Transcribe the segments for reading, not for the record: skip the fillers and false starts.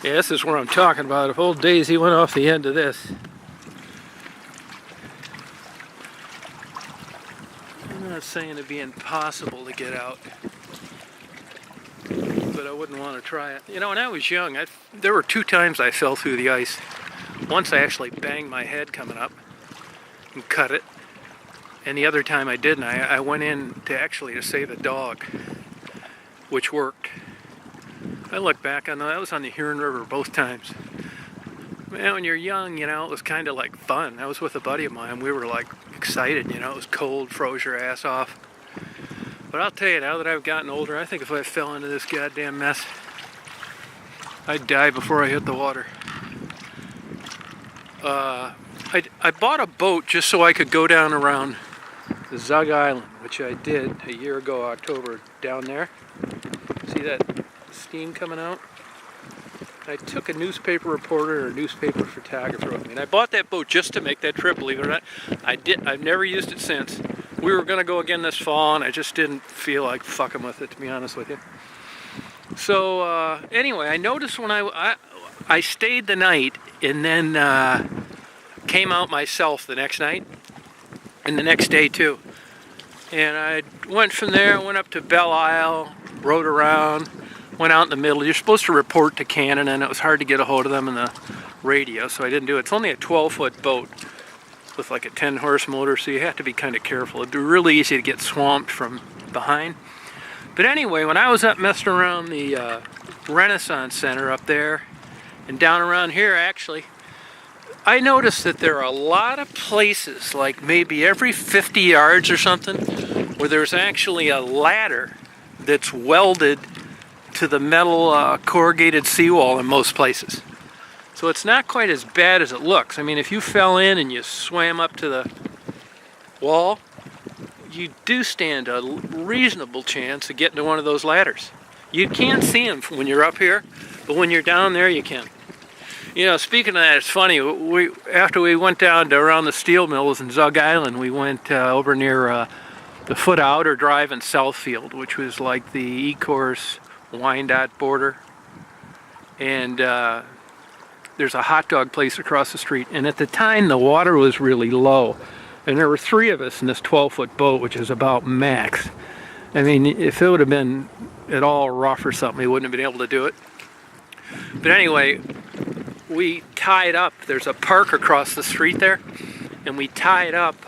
Yeah, this is where I'm talking about. If old Daisy went off the end of this. I'm not saying it'd be impossible to get out, but I wouldn't want to try it. You know, when I was young, there were 2 times I fell through the ice. Once I actually banged my head coming up and cut it, and the other time I didn't. I went in to save a dog, which worked. I look back on that was on the Huron River both times. Man, when you're young, you know, it was kind of like fun. I was with a buddy of mine. We were like excited, you know. It was cold, froze your ass off. But I'll tell you, now that I've gotten older, I think if I fell into this goddamn mess, I'd die before I hit the water. I bought a boat just so I could go down around the Zug Island, which I did a year ago, October, down there. See that steam coming out? I took a newspaper reporter or a newspaper photographer with me, and I bought that boat just to make that trip, believe it or not. I've never used it since. We were going to go again this fall, and I just didn't feel like fucking with it, to be honest with you. So, anyway, I noticed when I stayed the night, and then came out myself the next night, and the next day too. And I went from there, went up to Belle Isle, rode around, went out in the middle. You're supposed to report to Canada, and it was hard to get a hold of them in the radio, so I didn't do it. It's only a 12-foot boat with like a 10-horse motor, so you have to be kind of careful. It'd be really easy to get swamped from behind. But anyway, when I was up messing around the Renaissance Center up there, and down around here actually, I noticed that there are a lot of places, like maybe every 50 yards or something, where there's actually a ladder that's welded to the metal corrugated seawall in most places. So it's not quite as bad as it looks. I mean, if you fell in and you swam up to the wall, you do stand a reasonable chance of getting to one of those ladders. You can't see them when you're up here, but when you're down there, you can. You know, speaking of that, it's funny. After we went down to around the steel mills in Zug Island, we went over near the Foot Outer Drive in Southfield, which was like the E-Course Wyandotte border. And there's a hot dog place across the street. And at the time, the water was really low. And there were 3 of us in this 12-foot boat, which is about max. I mean, if it would have been at all rough or something, we wouldn't have been able to do it. But anyway, we tied up. There's a park across the street there, and we tied up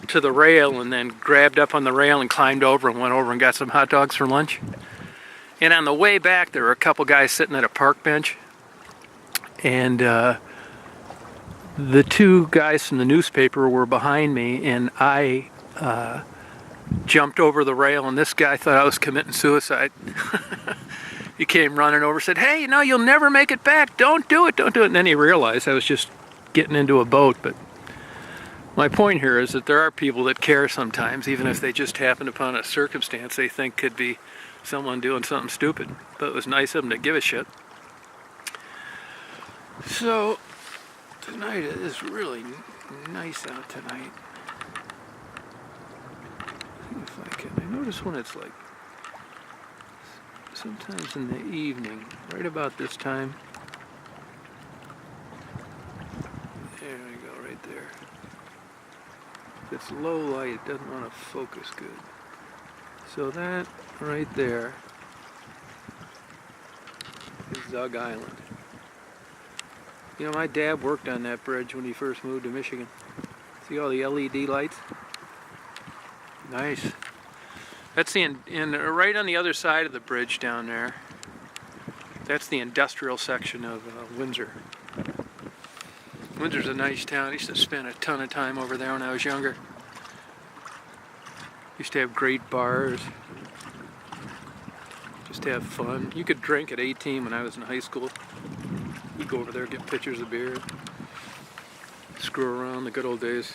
to the rail and then grabbed up on the rail and climbed over and went over and got some hot dogs for lunch. And on the way back, there were a couple guys sitting at a park bench, and the 2 guys from the newspaper were behind me, and I jumped over the rail, and this guy thought I was committing suicide. He came running over, said, "Hey, you know, you'll never make it back. Don't do it, don't do it." And then he realized I was just getting into a boat. But my point here is that there are people that care sometimes, even if they just happen upon a circumstance they think could be someone doing something stupid. But it was nice of them to give a shit. So tonight it is really nice out tonight. If I can, I notice when it's like sometimes in the evening, right about this time. There we go, right there. If it's low light, it doesn't want to focus good. So that right there is Zug Island. You know, my dad worked on that bridge when he first moved to Michigan. See all the LED lights? Nice. That's right on the other side of the bridge down there. That's the industrial section of Windsor. Windsor's a nice town. I used to spend a ton of time over there when I was younger. Used to have great bars. Just to have fun. You could drink at 18 when I was in high school. You'd go over there, get pitchers of beer, screw around, the good old days.